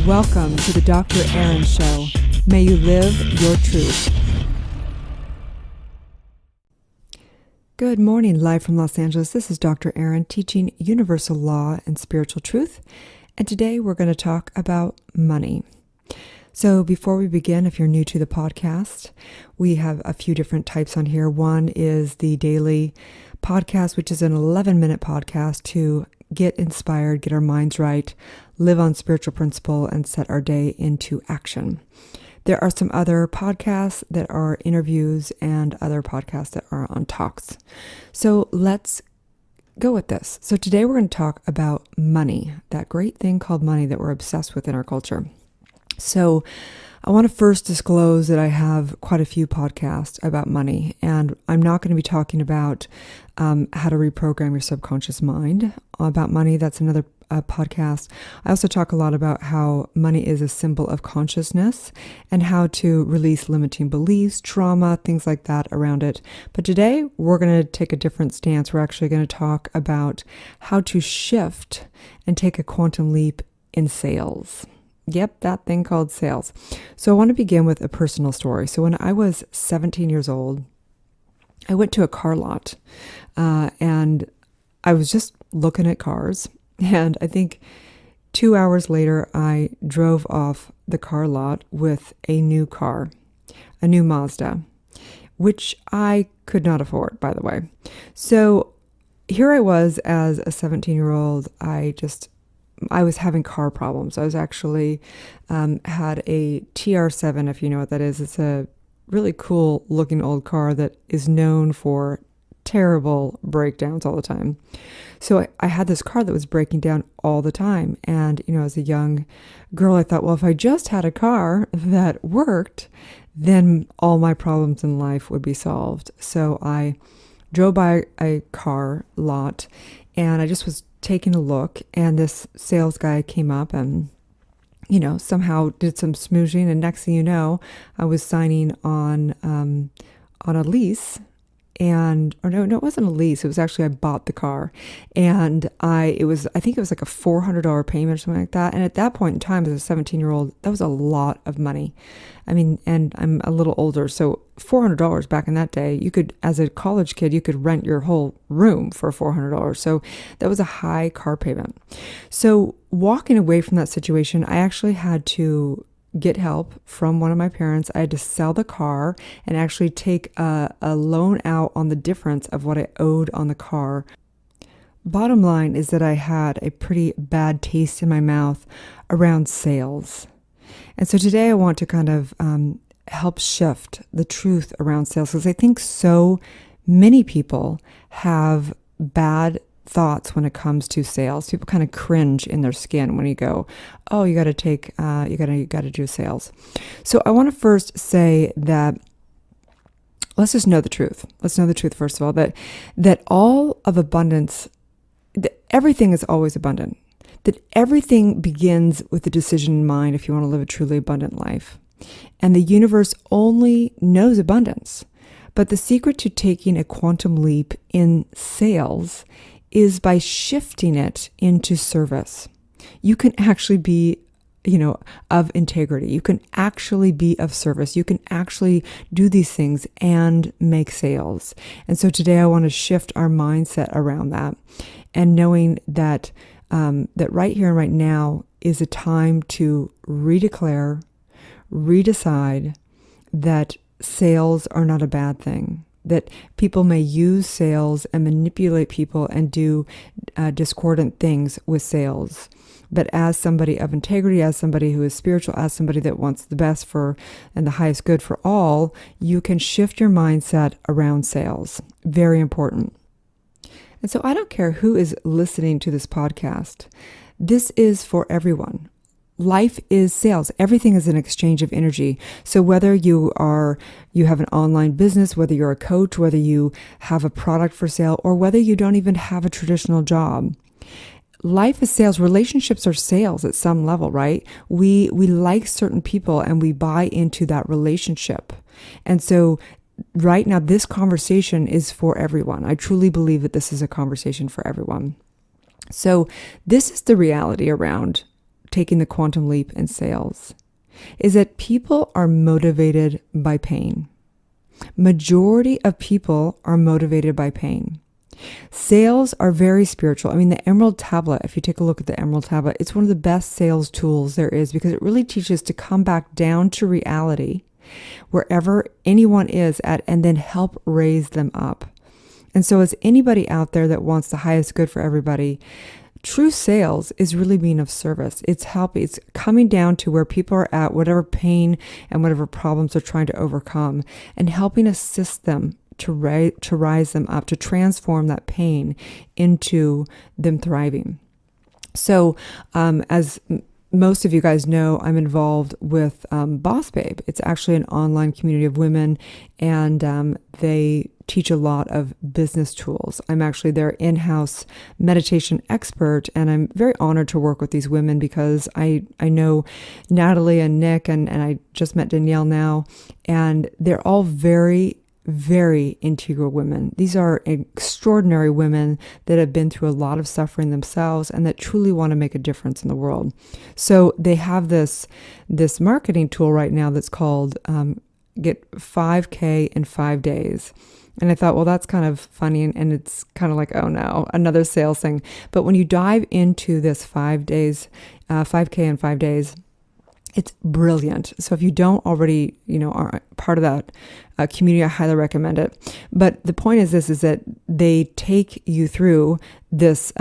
Welcome to the Dr. Erin Show. May you live your truth. Good morning, live from Los Angeles. This is Dr. Erin teaching universal law and spiritual truth. And today we're going to talk about money. So before we begin, if you're new to the podcast, we have a few different types on here. One is the daily podcast, which is an 11-minute podcast to get inspired, get our minds right, live on spiritual principle, and set our day into action. There are some other podcasts that are interviews and other podcasts that are on talks. So let's go with this. So today we're going to talk about money, that great thing called money that we're obsessed with in our culture. So I want to first disclose that I have quite a few podcasts about money, and I'm not going to be talking about how to reprogram your subconscious mind about money. That's another podcast. I also talk a lot about how money is a symbol of consciousness and how to release limiting beliefs, trauma, things like that around it. But today we're going to take a different stance. We're actually going to talk about how to shift and take a quantum leap in sales. Yep, that thing called sales. So I want to begin with a personal story. So when I was 17 years old, I went to a car lot and I was just looking at cars. And I think 2 hours later, I drove off the car lot with a new car, a new Mazda, which I could not afford, by the way. So here I was as a 17-year-old. I was having car problems. I was actually had a TR7, if you know what that is. It's a really cool looking old car that is known for terrible breakdowns all the time. So I had this car that was breaking down all the time. And, as a young girl, I thought, well, if I just had a car that worked, then all my problems in life would be solved. So I drove by a car lot and I just was taking a look, and this sales guy came up and, somehow did some smooching. And next thing you know, I was signing on a lease. No, it wasn't a lease. It was actually, I bought the car, and I think it was like a $400 payment or something like that. And at that point in time, as a 17-year-old, that was a lot of money. I mean, and I'm a little older, so $400 back in that day, you could, as a college kid, you could rent your whole room for $400. So that was a high car payment. So walking away from that situation, I actually had to get help from one of my parents. I had to sell the car and actually take a loan out on the difference of what I owed on the car. Bottom line is that I had a pretty bad taste in my mouth around sales. And so today I want to kind of help shift the truth around sales, because I think so many people have bad thoughts when it comes to sales. People kind of cringe in their skin when you go, oh, you got to do sales. So I want to first say that let's just know the truth. Let's know the truth, first of all, that all of abundance, that everything is always abundant, that everything begins with a decision in mind if you want to live a truly abundant life. And the universe only knows abundance. But the secret to taking a quantum leap in sales is by shifting it into service. You can actually be, of integrity. You can actually be of service. You can actually do these things and make sales. And so today I want to shift our mindset around that, and knowing that that right here and right now is a time to redeclare, redecide that sales are not a bad thing. That people may use sales and manipulate people and do discordant things with sales. But as somebody of integrity, as somebody who is spiritual, as somebody that wants the best for and the highest good for all, you can shift your mindset around sales. Very important. And so I don't care who is listening to this podcast. This is for everyone. Life is sales. Everything is an exchange of energy. So whether you have an online business, whether you're a coach, whether you have a product for sale, or whether you don't even have a traditional job, life is sales. Relationships are sales at some level, right? We like certain people and we buy into that relationship. And so right now, this conversation is for everyone. I truly believe that this is a conversation for everyone. So this is the reality around taking the quantum leap in sales is that people are motivated by pain. Majority of people are motivated by pain. Sales are very spiritual. I mean, the Emerald Tablet, if you take a look at the Emerald Tablet, it's one of the best sales tools there is because it really teaches to come back down to reality wherever anyone is at and then help raise them up. And so as anybody out there that wants the highest good for everybody, true sales is really being of service. It's helping. It's coming down to where people are at, whatever pain and whatever problems they're trying to overcome, and helping assist them to rise them up, to transform that pain into them thriving. So as most of you guys know, I'm involved with Boss Babe. It's actually an online community of women, and they teach a lot of business tools. I'm actually their in-house meditation expert, and I'm very honored to work with these women because I know Natalie and Nick, and I just met Danielle now, and they're all very integral women. These are extraordinary women that have been through a lot of suffering themselves and that truly want to make a difference in the world. So they have this marketing tool right now that's called Get 5K in 5 days. And I thought, well, that's kind of funny. And it's kind of like, oh no, another sales thing. But when you dive into this 5 days, 5K in 5 days, it's brilliant. So if you don't already, are part of that community, I highly recommend it. But the point is this, is that they take you through this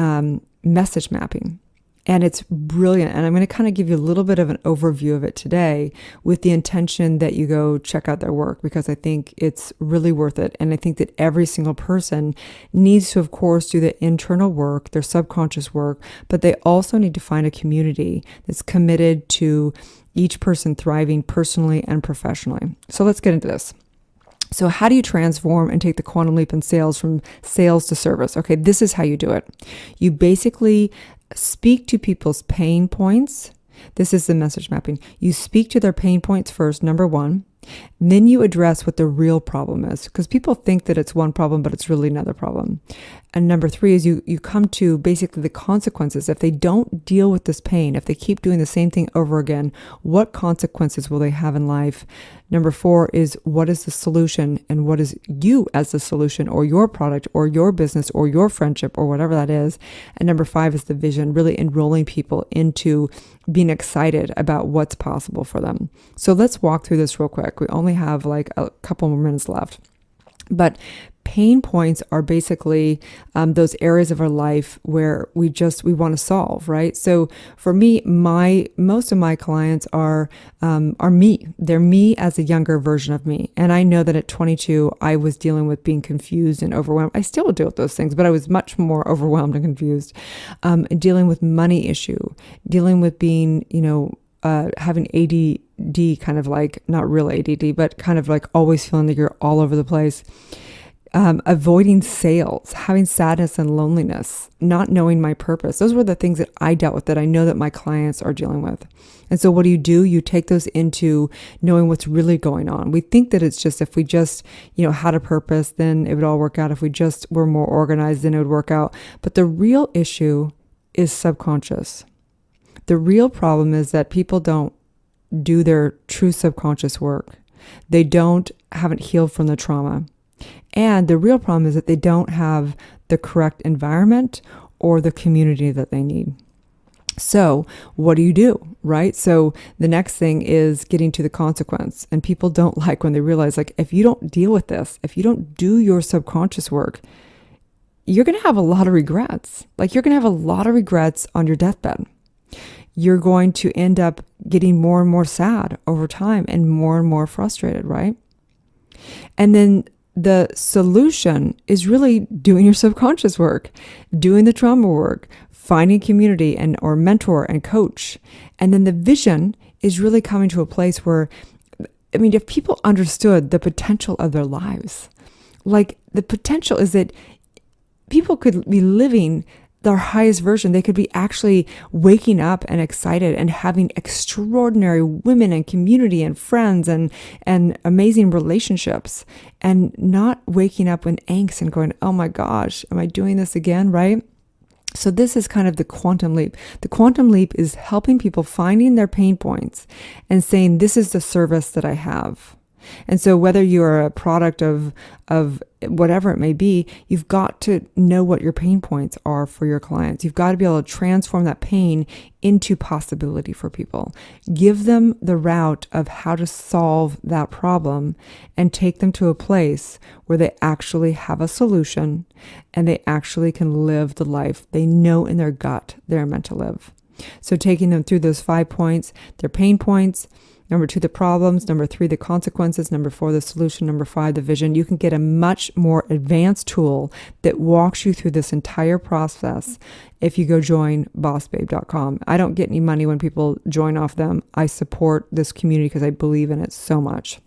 message mapping. And it's brilliant. And I'm going to kind of give you a little bit of an overview of it today with the intention that you go check out their work, because I think it's really worth it. And I think that every single person needs to, of course, do the internal work, their subconscious work, but they also need to find a community that's committed to each person thriving personally and professionally. So let's get into this. So how do you transform and take the quantum leap in sales from sales to service? Okay, this is how you do it. You basically speak to people's pain points. This is the message mapping. You speak to their pain points first, number one. Then you address what the real problem is, because people think that it's one problem, but it's really another problem. And number three is you come to basically the consequences. If they don't deal with this pain, if they keep doing the same thing over again, what consequences will they have in life? Number four is what is the solution, and what is you as the solution, or your product or your business or your friendship or whatever that is. And number five is the vision, really enrolling people into being excited about what's possible for them. So let's walk through this real quick. We only have like a couple more minutes left. But pain points are basically those areas of our life where we want to solve, right? So for me, most of my clients are me. They're me as a younger version of me. And I know that at 22, I was dealing with being confused and overwhelmed. I still deal with those things, but I was much more overwhelmed and confused. Dealing with money issue, dealing with being, having ADD, kind of like, not real ADD, but kind of like always feeling like you're all over the place. Avoiding sales, having sadness and loneliness, not knowing my purpose. Those were the things that I dealt with that I know that my clients are dealing with. And so what do? You take those into knowing what's really going on. We think that it's just, if we just, had a purpose, then it would all work out. If we just were more organized, then it would work out. But the real issue is subconscious. The real problem is that people don't do their true subconscious work. They haven't healed from the trauma. And the real problem is that they don't have the correct environment or the community that they need. So what do, right? So the next thing is getting to the consequence. And people don't like when they realize, like, if you don't deal with this, if you don't do your subconscious work, you're going to have a lot of regrets. Like, you're going to have a lot of regrets on your deathbed. You're going to end up getting more and more sad over time and more frustrated, right? And then the solution is really doing your subconscious work, doing the trauma work, finding community or mentor and coach. And then the vision is really coming to a place where, if people understood the potential of their lives, like the potential is that people could be living their highest version. They could be actually waking up and excited and having extraordinary women and community and friends and amazing relationships, and not waking up in angst and going, oh my gosh, am I doing this again? Right? So this is kind of the quantum leap. The quantum leap is helping people finding their pain points and saying, this is the service that I have. And so whether you're a product of whatever it may be, you've got to know what your pain points are for your clients. You've got to be able to transform that pain into possibility for people. Give them the route of how to solve that problem and take them to a place where they actually have a solution and they actually can live the life they know in their gut they're meant to live. So taking them through those 5 points, their pain points, number 2, the problems. Number 3, the consequences. Number 4, the solution. Number 5, the vision. You can get a much more advanced tool that walks you through this entire process if you go join bossbabe.com. I don't get any money when people join off them. I support this community because I believe in it so much.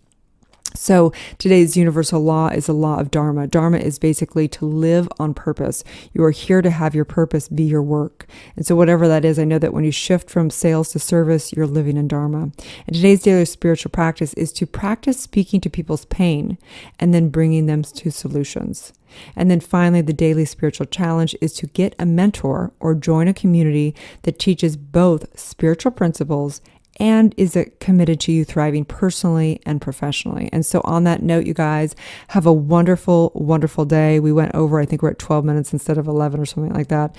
So today's universal law is the law of Dharma. Dharma is basically to live on purpose. You are here to have your purpose be your work. And so whatever that is, I know that when you shift from sales to service, you're living in Dharma. And today's daily spiritual practice is to practice speaking to people's pain and then bringing them to solutions. And then finally, the daily spiritual challenge is to get a mentor or join a community that teaches both spiritual principles and is it committed to you thriving personally and professionally. And so on that note, you guys, have a wonderful, wonderful day. We went over, I think we're at 12 minutes instead of 11 or something like that.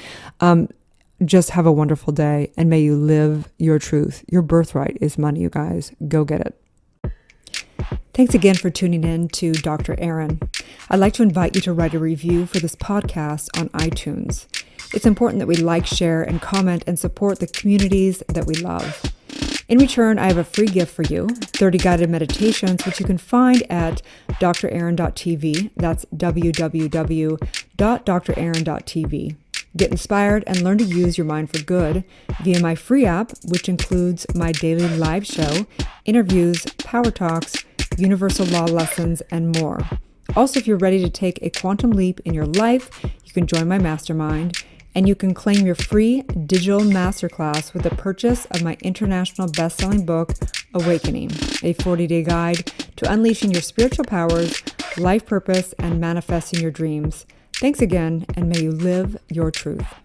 Just have a wonderful day and may you live your truth. Your birthright is money, you guys. Go get it. Thanks again for tuning in to Dr. Erin. I'd like to invite you to write a review for this podcast on iTunes. It's important that we like, share, and comment and support the communities that we love. In return, I have a free gift for you, 30 guided meditations, which you can find at drerin.tv. That's www.drerin.tv. Get inspired and learn to use your mind for good via my free app, which includes my daily live show, interviews, power talks, universal law lessons, and more. Also, if you're ready to take a quantum leap in your life, you can join my mastermind. And you can claim your free digital masterclass with the purchase of my international best-selling book, Awakening, a 40-day guide to unleashing your spiritual powers, life purpose, and manifesting your dreams. Thanks again, and may you live your truth.